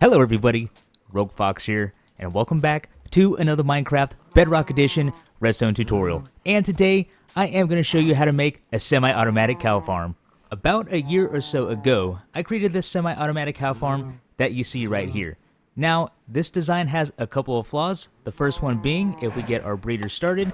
Hello everybody, Rogue Fox here, and welcome back to another Minecraft Bedrock Edition redstone tutorial. And today, I am going to show you how to make a semi-automatic cow farm. About a year or so ago, I created this semi-automatic cow farm that you see right here. Now, this design has a couple of flaws. The first one being, if we get our breeder started,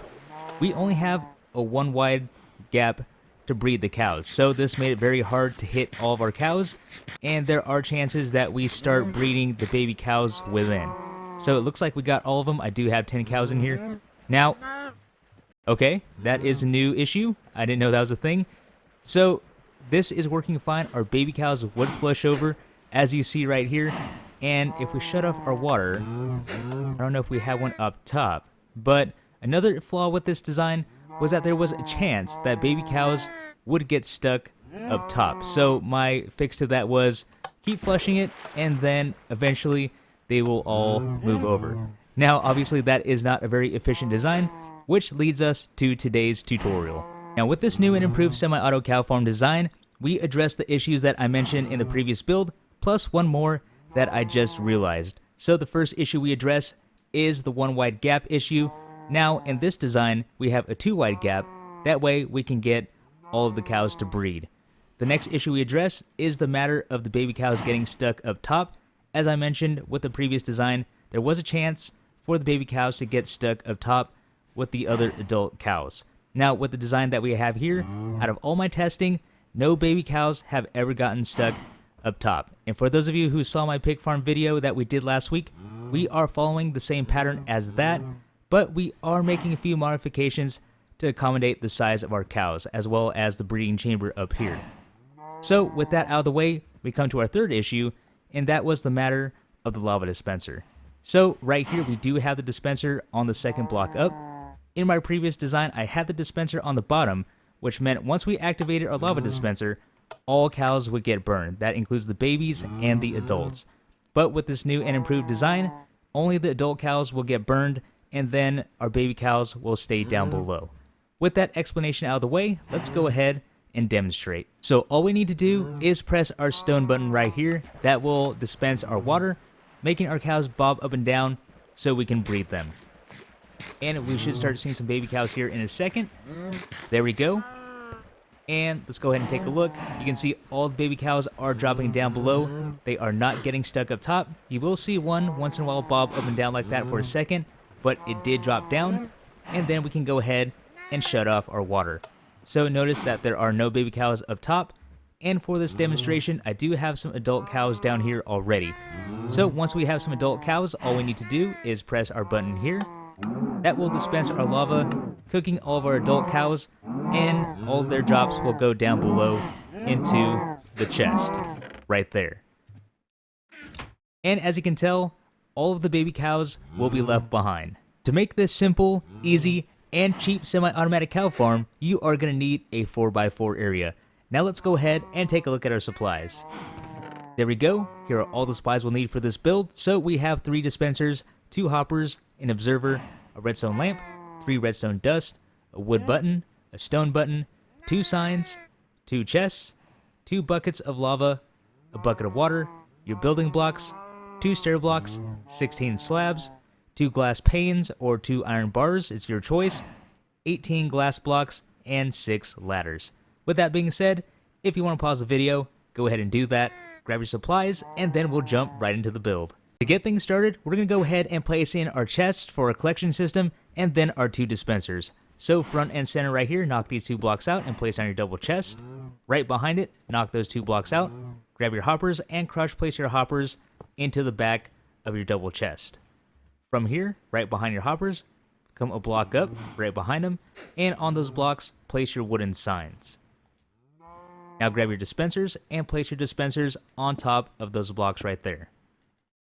we only have a one wide gap to breed the cows. So this made it very hard to hit all of our cows, and there are chances that we start breeding the baby cows within. So it looks like we got all of them. I do have 10 cows in here. Now, okay, that is a new issue. I didn't know that was a thing. So this is working fine. Our baby cows would flush over, as you see right here. And if we shut off our water, I don't know if we have one up top, but another flaw with this design was that there was a chance that baby cows would get stuck up top. So my fix to that was keep flushing it, and then eventually they will all move over. Now, obviously that is not a very efficient design, which leads us to today's tutorial. Now, with this new and improved semi-auto cow farm design, we address the issues that I mentioned in the previous build, plus one more that I just realized. So the first issue we address is the one wide gap issue. Now, in this design, we have a 2 wide gap. That way, we can get all of the cows to breed. The next issue we address is the matter of the baby cows getting stuck up top. As I mentioned with the previous design, there was a chance for the baby cows to get stuck up top with the other adult cows. Now, with the design that we have here, out of all my testing, no baby cows have ever gotten stuck up top. And for those of you who saw my pig farm video that we did last week, we are following the same pattern as that, but we are making a few modifications to accommodate the size of our cows, as well as the breeding chamber up here. So with that out of the way, we come to our third issue, and that was the matter of the lava dispenser. So right here, we do have the dispenser on the second block up. In my previous design, I had the dispenser on the bottom, which meant once we activated our lava dispenser, all cows would get burned. That includes the babies and the adults. But with this new and improved design, only the adult cows will get burned, and then our baby cows will stay down below. With that explanation out of the way, let's go ahead and demonstrate. So all we need to do is press our stone button right here. That will dispense our water, making our cows bob up and down so we can breed them. And we should start seeing some baby cows here in a second. There we go. And let's go ahead and take a look. You can see all the baby cows are dropping down below. They are not getting stuck up top. You will see one once in a while bob up and down like that for a second, but it did drop down. And then we can go ahead and shut off our water. So notice that there are no baby cows up top. And for this demonstration, I do have some adult cows down here already. So once we have some adult cows, all we need to do is press our button here. That will dispense our lava, cooking all of our adult cows, and all of their drops will go down below into the chest, right there. And as you can tell, all of the baby cows will be left behind. To make this simple, easy, and cheap semi-automatic cow farm, you are going to need a 4x4 area. Now let's go ahead and take a look at our supplies. There we go. Here are all the supplies we'll need for this build. So we have 3 dispensers, 2 hoppers, an observer, a redstone lamp, 3 redstone dust, a wood button, a stone button, 2 signs, 2 chests, 2 buckets of lava, a bucket of water, your building blocks, 2 stair blocks, 16 slabs, 2 glass panes or 2 iron bars, it's your choice, 18 glass blocks, and 6 ladders. With that being said, if you want to pause the video, go ahead and do that, grab your supplies, and then we'll jump right into the build. To get things started, we're going to go ahead and place in our chests for our collection system, and then our 2 dispensers. So front and center right here, knock these 2 blocks out and place on your double chest. Right behind it, knock those 2 blocks out, grab your hoppers, and crush place your hoppers into the back of your double chest. From here, right behind your hoppers, come a block up, right behind them, and on those blocks, place your wooden signs. Now grab your dispensers and place your dispensers on top of those blocks right there.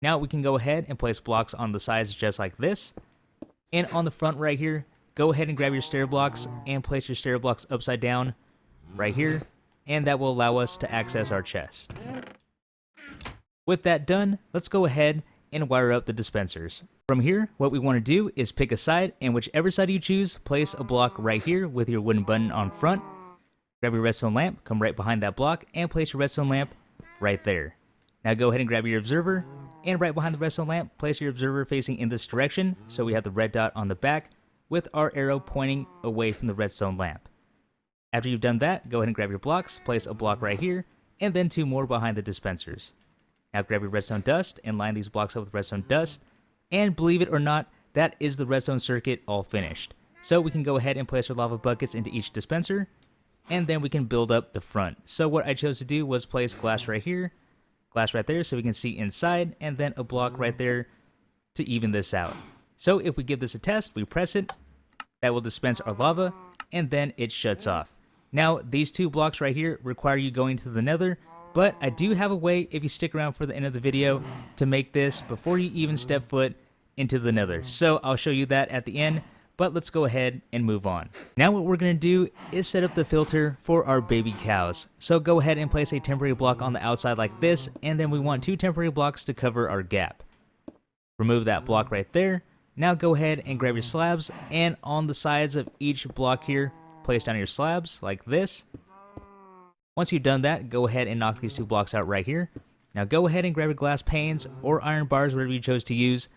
Now we can go ahead and place blocks on the sides just like this. And on the front right here, go ahead and grab your stair blocks and place your stair blocks upside down right here. And that will allow us to access our chest. With that done, let's go ahead and wire up the dispensers. From here, what we want to do is pick a side, and whichever side you choose, place a block right here with your wooden button on front. Grab your redstone lamp, come right behind that block, and place your redstone lamp right there. Now go ahead and grab your observer And right behind the redstone lamp, place your observer facing in this direction, so we have the red dot on the back with our arrow pointing away from the redstone lamp. After you've done that, go ahead and grab your blocks, place a block right here, and then 2 more behind the dispensers. Now grab your redstone dust and line these blocks up with redstone dust, and believe it or not, that is the redstone circuit all finished. So we can go ahead and place our lava buckets into each dispenser, and then we can build up the front. So what I chose to do was place glass right here, glass right there so we can see inside, and then a block right there to even this out. So if we give this a test, we press it, that will dispense our lava, and then it shuts off. Now these 2 blocks right here require you going to the nether, but I do have a way, if you stick around for the end of the video, to make this before you even step foot into the nether. So I'll show you that at the end, but let's go ahead and move on. Now what we're going to do is set up the filter for our baby cows. So go ahead and place a temporary block on the outside like this, and then we want 2 temporary blocks to cover our gap. Remove that block right there. Now go ahead and grab your slabs, and on the sides of each block here, place down your slabs like this. Once you've done that, go ahead and knock these 2 blocks out right here. Now go ahead and grab your glass panes or iron bars, whatever you chose to use.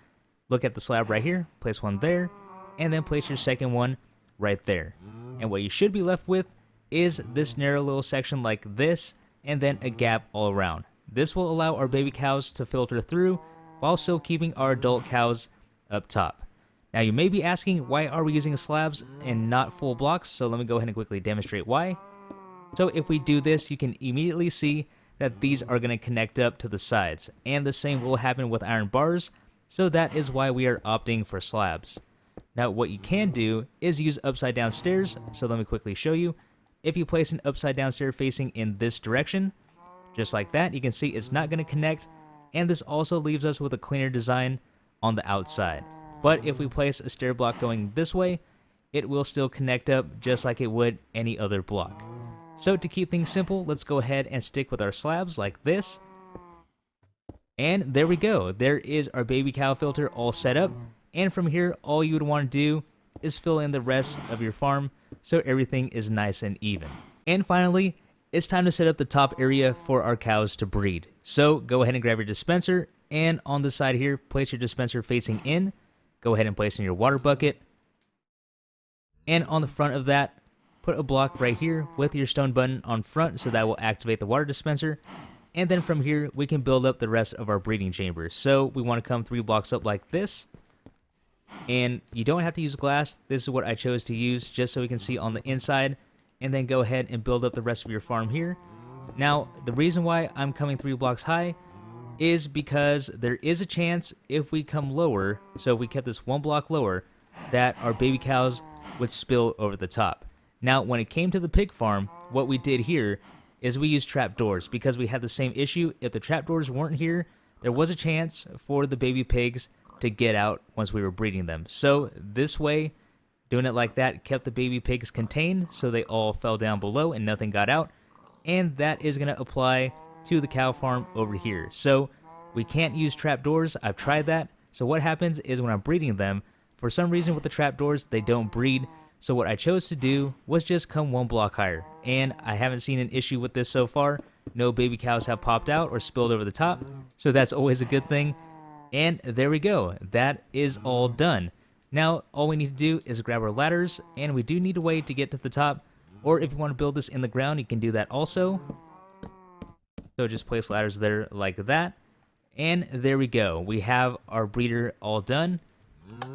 Look at the slab right here, place one there, and then place your second one right there. And what you should be left with is this narrow little section like this, and then a gap all around. This will allow our baby cows to filter through while still keeping our adult cows up top. Now you may be asking, why are we using slabs and not full blocks? So let me go ahead and quickly demonstrate why. So if we do this, you can immediately see that these are going to connect up to the sides, and the same will happen with iron bars, so that is why we are opting for slabs. Now what you can do is use upside down stairs, so let me quickly show you. If you place an upside down stair facing in this direction, just like that, you can see it's not going to connect, and this also leaves us with a cleaner design on the outside. But if we place a stair block going this way, it will still connect up just like it would any other block. So to keep things simple, let's go ahead and stick with our slabs like this. And there we go. There is our baby cow filter all set up. And from here, all you would want to do is fill in the rest of your farm so everything is nice and even. And finally, it's time to set up the top area for our cows to breed. So go ahead and grab your dispenser, and on the side here, place your dispenser facing in. Go ahead and place in your water bucket. And on the front of that, put a block right here with your stone button on front, so that will activate the water dispenser. And then from here, we can build up the rest of our breeding chamber. So we want to come 3 blocks up like this. And you don't have to use glass. This is what I chose to use just so we can see on the inside. And then go ahead and build up the rest of your farm here. Now, the reason why I'm coming 3 blocks high is because there is a chance if we come lower, so if we kept this 1 block lower, that our baby cows would spill over the top. Now, when it came to the pig farm, what we did here is we used trapdoors because we had the same issue. If the trapdoors weren't here, there was a chance for the baby pigs to get out once we were breeding them. So this way, doing it like that kept the baby pigs contained, so they all fell down below and nothing got out. And that is going to apply to the cow farm over here. So we can't use trapdoors. I've tried that. So what happens is when I'm breeding them, for some reason with the trapdoors, they don't breed. So what I chose to do was just come 1 block higher. And I haven't seen an issue with this so far. No baby cows have popped out or spilled over the top. So that's always a good thing. And there we go. That is all done. Now, all we need to do is grab our ladders, and we do need a way to get to the top. Or if you want to build this in the ground, you can do that also. So just place ladders there like that. And there we go. We have our breeder all done.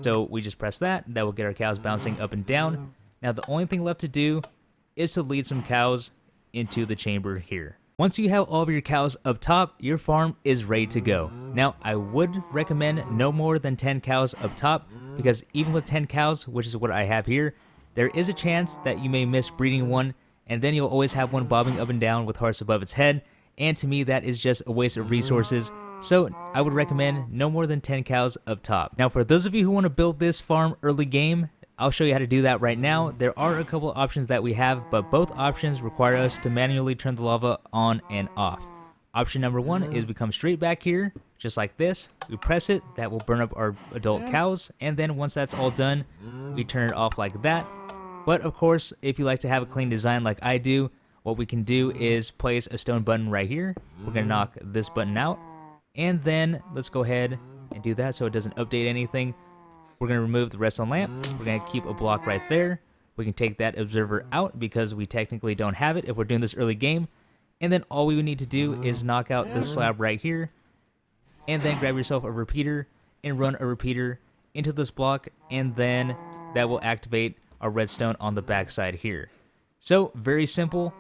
So we just press that. That will get our cows bouncing up and down. Now the only thing left to do is to lead some cows into the chamber here. Once you have all of your cows up top, your farm is ready to go. Now I would recommend no more than 10 cows up top, because even with 10 cows, which is what I have here, there is a chance that you may miss breeding one, and then you'll always have one bobbing up and down with hearts above its head. And to me, that is just a waste of resources. So I would recommend no more than 10 cows up top. Now for those of you who want to build this farm early game, I'll show you how to do that right now. There are a couple of options that we have, but both options require us to manually turn the lava on and off. Option number 1 is we come straight back here, just like this. We press it, that will burn up our adult cows, and then once that's all done, we turn it off like that. But of course, if you like to have a clean design like I do, what we can do is place a stone button right here. We're going to knock this button out. And then let's go ahead and do that so it doesn't update anything. We're going to remove the redstone lamp. We're going to keep a block right there. We can take that observer out because we technically don't have it if we're doing this early game. And then all we would need to do is knock out this slab right here. And then grab yourself a repeater and run a repeater into this block. And then that will activate our redstone on the backside here. So very simple.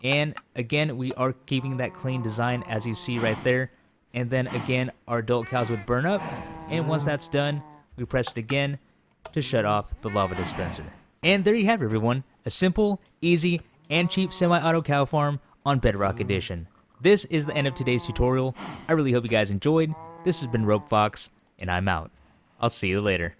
And again, we are keeping that clean design as you see right there. And then again, our adult cows would burn up. And once that's done, we press it again to shut off the lava dispenser. And there you have it, everyone. A simple, easy, and cheap semi-auto cow farm on Bedrock Edition. This is the end of today's tutorial. I really hope you guys enjoyed. This has been Rogue Fox, and I'm out. I'll see you later.